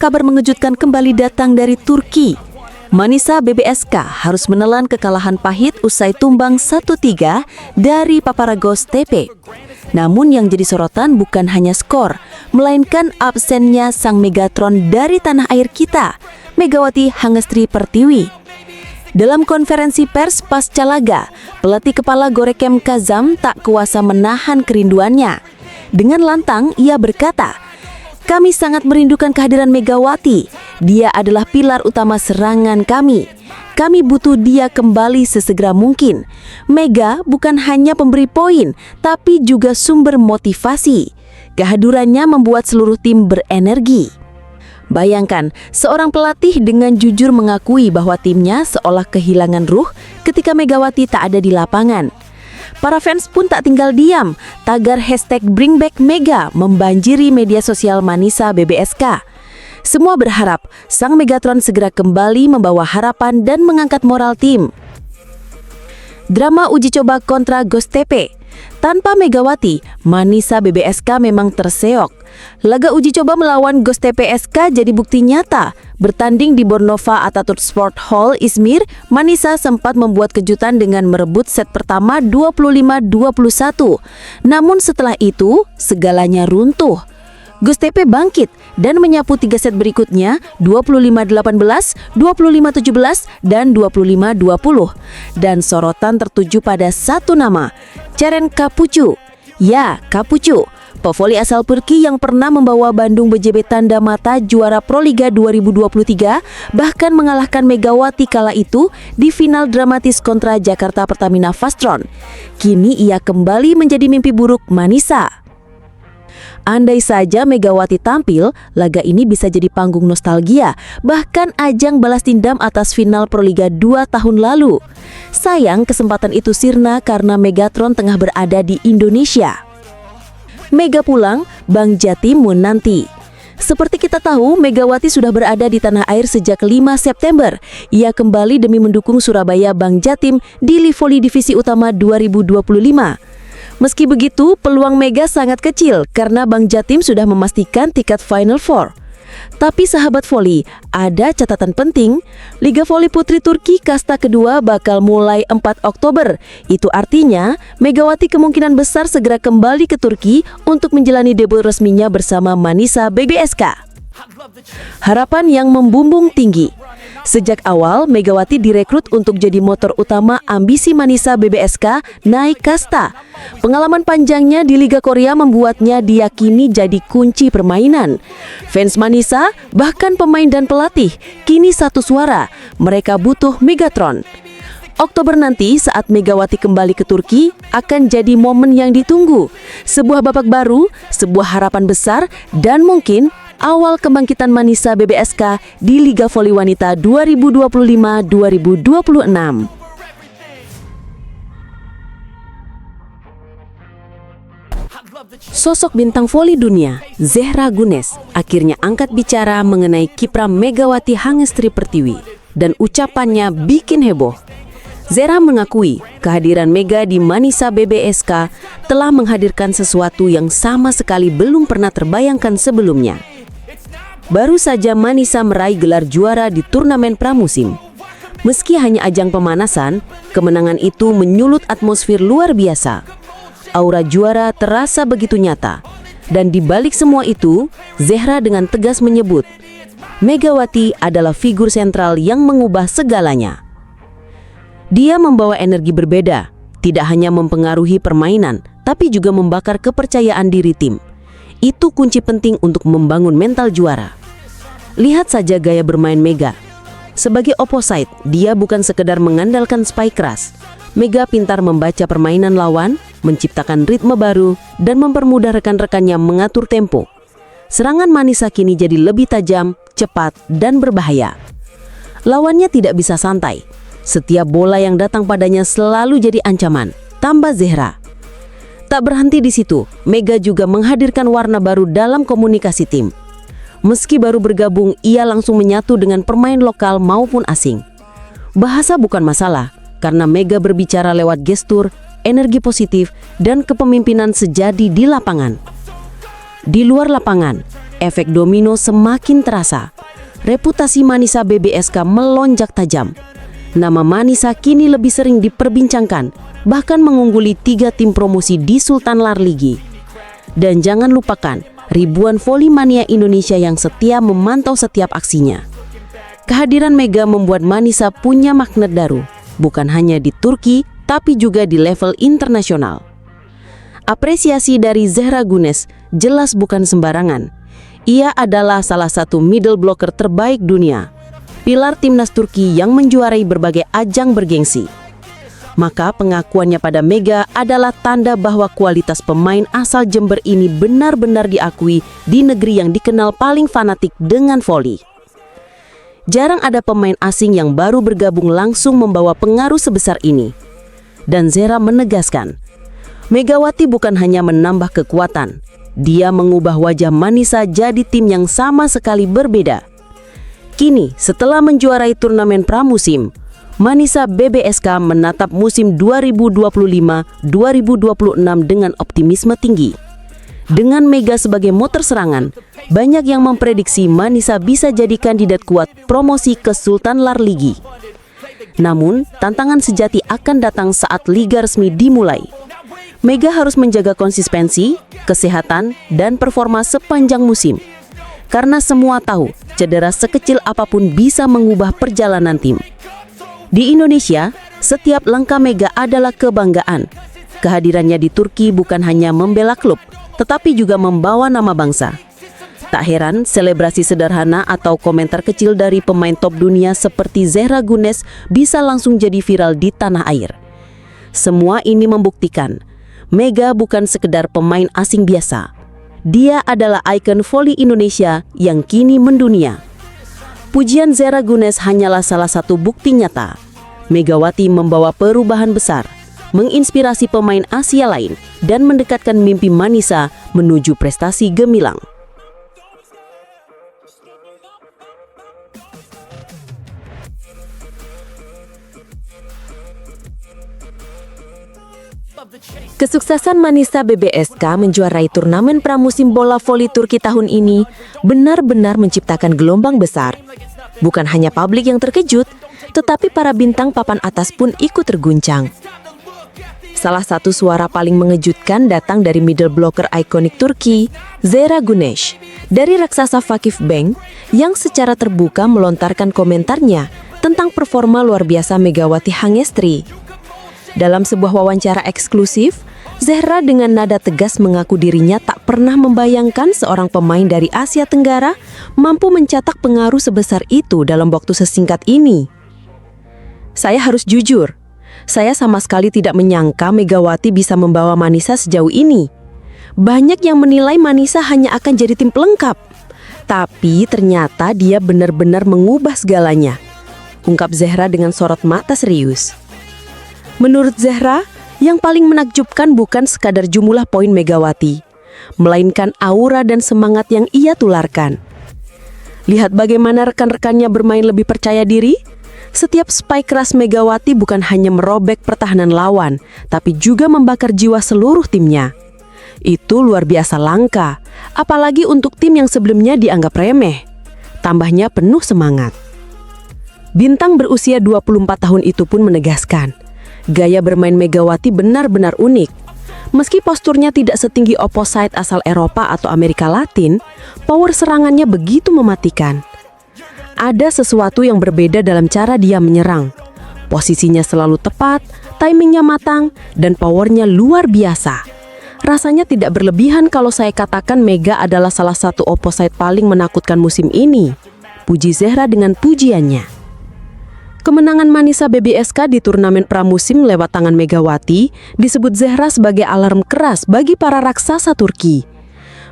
kabar mengejutkan kembali datang dari Turki. Manisa BBSK harus menelan kekalahan pahit usai tumbang 1-3 dari Paparagos TP. Namun yang jadi sorotan bukan hanya skor, melainkan absennya sang Megatron dari tanah air kita, Megawati Hangestri Pertiwi. Dalam konferensi pers pasca laga, pelatih kepala Gorekem Kazam tak kuasa menahan kerinduannya. Dengan lantang ia berkata, "Kami sangat merindukan kehadiran Megawati. Dia adalah pilar utama serangan kami. Kami butuh dia kembali sesegera mungkin. Mega bukan hanya pemberi poin, tapi juga sumber motivasi. Kehadirannya membuat seluruh tim berenergi." Bayangkan, seorang pelatih dengan jujur mengakui bahwa timnya seolah kehilangan ruh ketika Megawati tak ada di lapangan. Para fans pun tak tinggal diam. Tagar #BringBackMega membanjiri media sosial Manisa BBSK. Semua berharap sang Megatron segera kembali membawa harapan dan mengangkat moral tim. Drama uji coba kontra Ghost TP. Tanpa Megawati, Manisa BBSK memang terseok. Laga uji coba melawan Ghost TPSK jadi bukti nyata. Bertanding di Bornova Atatürk Sport Hall, Izmir, Manisa sempat membuat kejutan dengan merebut set pertama 25-21. Namun setelah itu, segalanya runtuh. Ghost TP bangkit dan menyapu 3 set berikutnya 25-18, 25-17, dan 25-20. Dan sorotan tertuju pada satu nama, Ceren Kapucu. Ya, Kapucu, pevoli asal Turki yang pernah membawa Bandung BJB Tanda Mata juara Proliga 2023, bahkan mengalahkan Megawati kala itu di final dramatis kontra Jakarta Pertamina Fastron. Kini ia kembali menjadi mimpi buruk Manisa. Andai saja Megawati tampil, laga ini bisa jadi panggung nostalgia, bahkan ajang balas dendam atas final Proliga 2 tahun lalu. Sayang kesempatan itu sirna karena Megatron tengah berada di Indonesia. Mega pulang, Bang Jatim menanti. Seperti kita tahu, Megawati sudah berada di tanah air sejak 5 September. Ia kembali demi mendukung Surabaya Bang Jatim di Livoli Divisi Utama 2025. Meski begitu, peluang Mega sangat kecil karena Bang Jatim sudah memastikan tiket Final Four. Tapi sahabat voli, ada catatan penting. Liga Voli Putri Turki kasta kedua bakal mulai 4 Oktober. Itu artinya Megawati kemungkinan besar segera kembali ke Turki untuk menjalani debut resminya bersama Manisa BBSK. Harapan yang membumbung tinggi. Sejak awal, Megawati direkrut untuk jadi motor utama ambisi Manisa BBSK naik kasta. Pengalaman panjangnya di Liga Korea membuatnya diyakini jadi kunci permainan. Fans Manisa, bahkan pemain dan pelatih, kini satu suara. Mereka butuh Megatron. Oktober nanti saat Megawati kembali ke Turki akan jadi momen yang ditunggu. Sebuah babak baru, sebuah harapan besar, dan mungkin awal kebangkitan Manisa BBSK di Liga Voli Wanita 2025-2026. Sosok bintang voli dunia, Zehra Gunes, akhirnya angkat bicara mengenai kiprah Megawati Hangestri Pertiwi dan ucapannya bikin heboh. Zehra mengakui kehadiran Mega di Manisa BBSK telah menghadirkan sesuatu yang sama sekali belum pernah terbayangkan sebelumnya. Baru saja Manisa meraih gelar juara di turnamen pramusim. Meski hanya ajang pemanasan, kemenangan itu menyulut atmosfer luar biasa. Aura juara terasa begitu nyata. Dan di balik semua itu, Zehra dengan tegas menyebut, Megawati adalah figur sentral yang mengubah segalanya. Dia membawa energi berbeda, tidak hanya mempengaruhi permainan, tapi juga membakar kepercayaan diri tim. Itu kunci penting untuk membangun mental juara. Lihat saja gaya bermain Mega. Sebagai opposite, dia bukan sekedar mengandalkan spike keras. Mega pintar membaca permainan lawan, menciptakan ritme baru, dan mempermudah rekan-rekannya mengatur tempo. Serangan Manisa kini jadi lebih tajam, cepat, dan berbahaya. Lawannya tidak bisa santai. Setiap bola yang datang padanya selalu jadi ancaman, tambah Zehra. Tak berhenti di situ, Mega juga menghadirkan warna baru dalam komunikasi tim. Meski baru bergabung, ia langsung menyatu dengan pemain lokal maupun asing. Bahasa bukan masalah, karena Mega berbicara lewat gestur, energi positif, dan kepemimpinan sejati di lapangan. Di luar lapangan, efek domino semakin terasa. Reputasi Manisa BBSK melonjak tajam. Nama Manisa kini lebih sering diperbincangkan, bahkan mengungguli 3 tim promosi di Sultan Lar Ligi. Dan jangan lupakan, ribuan volley-mania Indonesia yang setia memantau setiap aksinya. Kehadiran Mega membuat Manisa punya magnet baru, bukan hanya di Turki, tapi juga di level internasional. Apresiasi dari Zehra Güneş jelas bukan sembarangan. Ia adalah salah satu middle blocker terbaik dunia, pilar timnas Turki yang menjuarai berbagai ajang bergengsi. Maka pengakuannya pada Mega adalah tanda bahwa kualitas pemain asal Jember ini benar-benar diakui di negeri yang dikenal paling fanatik dengan voli. Jarang ada pemain asing yang baru bergabung langsung membawa pengaruh sebesar ini. Dan Zehra menegaskan, Megawati bukan hanya menambah kekuatan, dia mengubah wajah Manisa jadi tim yang sama sekali berbeda. Kini, setelah menjuarai turnamen pramusim, Manisa BBSK menatap musim 2025-2026 dengan optimisme tinggi. Dengan Mega sebagai motor serangan, banyak yang memprediksi Manisa bisa jadi kandidat kuat promosi ke Sultan Lar Ligi. Namun, tantangan sejati akan datang saat liga resmi dimulai. Mega harus menjaga konsistensi, kesehatan, dan performa sepanjang musim. Karena semua tahu, cedera sekecil apapun bisa mengubah perjalanan tim. Di Indonesia, setiap langkah Mega adalah kebanggaan. Kehadirannya di Turki bukan hanya membela klub, tetapi juga membawa nama bangsa. Tak heran, selebrasi sederhana atau komentar kecil dari pemain top dunia seperti Zehra Güneş bisa langsung jadi viral di tanah air. Semua ini membuktikan, Mega bukan sekedar pemain asing biasa. Dia adalah ikon voli Indonesia yang kini mendunia. Pujian Zehra Güneş hanyalah salah satu bukti nyata. Megawati membawa perubahan besar, menginspirasi pemain Asia lain, dan mendekatkan mimpi Manisa menuju prestasi gemilang. Kesuksesan Manisa BBSK menjuarai turnamen pramusim bola voli Turki tahun ini benar-benar menciptakan gelombang besar. Bukan hanya publik yang terkejut, tetapi para bintang papan atas pun ikut terguncang. Salah satu suara paling mengejutkan datang dari middle blocker ikonik Turki, Zehra Güneş, dari raksasa Vakif Bank, yang secara terbuka melontarkan komentarnya tentang performa luar biasa Megawati Hangestri. Dalam sebuah wawancara eksklusif, Zehra dengan nada tegas mengaku dirinya tak pernah membayangkan seorang pemain dari Asia Tenggara mampu mencetak pengaruh sebesar itu dalam waktu sesingkat ini. Saya harus jujur, saya sama sekali tidak menyangka Megawati bisa membawa Manisa sejauh ini. Banyak yang menilai Manisa hanya akan jadi tim pelengkap, tapi ternyata dia benar-benar mengubah segalanya, ungkap Zehra dengan sorot mata serius. Menurut Zehra, yang paling menakjubkan bukan sekadar jumlah poin Megawati, melainkan aura dan semangat yang ia tularkan. Lihat bagaimana rekan-rekannya bermain lebih percaya diri. Setiap spike keras Megawati bukan hanya merobek pertahanan lawan, tapi juga membakar jiwa seluruh timnya. Itu luar biasa langka, apalagi untuk tim yang sebelumnya dianggap remeh. Tambahnya penuh semangat. Bintang berusia 24 tahun itu pun menegaskan, gaya bermain Megawati benar-benar unik. Meski posturnya tidak setinggi opposite asal Eropa atau Amerika Latin, power serangannya begitu mematikan. Ada sesuatu yang berbeda dalam cara dia menyerang. Posisinya selalu tepat, timingnya matang, dan powernya luar biasa. Rasanya tidak berlebihan kalau saya katakan Mega adalah salah satu opposite paling menakutkan musim ini, puji Zehra dengan pujiannya. Kemenangan Manisa BBSK di turnamen pramusim lewat tangan Megawati disebut Zehra sebagai alarm keras bagi para raksasa Turki.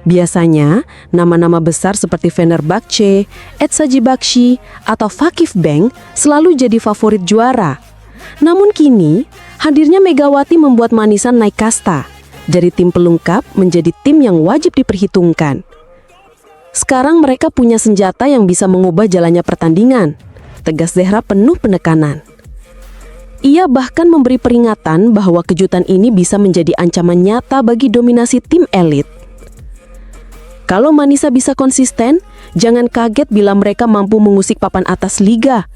Biasanya, nama-nama besar seperti Fenerbahce, Eczacıbaşı, atau Vakif Bank selalu jadi favorit juara. Namun kini, hadirnya Megawati membuat Manisa naik kasta, dari tim pelengkap menjadi tim yang wajib diperhitungkan. Sekarang mereka punya senjata yang bisa mengubah jalannya pertandingan, tegas Zehra penuh penekanan. Ia bahkan memberi peringatan bahwa kejutan ini bisa menjadi ancaman nyata bagi dominasi tim elit. Kalau Manisa bisa konsisten, jangan kaget bila mereka mampu mengusik papan atas liga.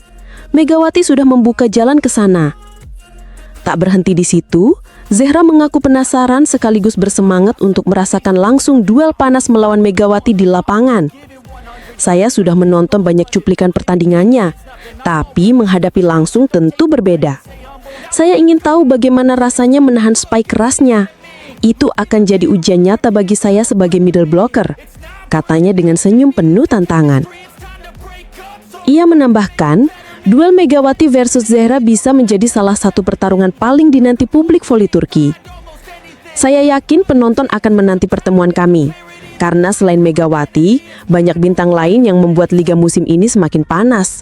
Megawati sudah membuka jalan ke sana. Tak berhenti di situ, Zehra mengaku penasaran sekaligus bersemangat untuk merasakan langsung duel panas melawan Megawati di lapangan. Saya sudah menonton banyak cuplikan pertandingannya, tapi menghadapi langsung tentu berbeda. Saya ingin tahu bagaimana rasanya menahan spike kerasnya. Itu akan jadi ujian nyata bagi saya sebagai middle blocker, katanya dengan senyum penuh tantangan. Ia menambahkan, duel Megawati versus Zehra bisa menjadi salah satu pertarungan paling dinanti publik voli Turki. Saya yakin penonton akan menanti pertemuan kami, karena selain Megawati, banyak bintang lain yang membuat liga musim ini semakin panas.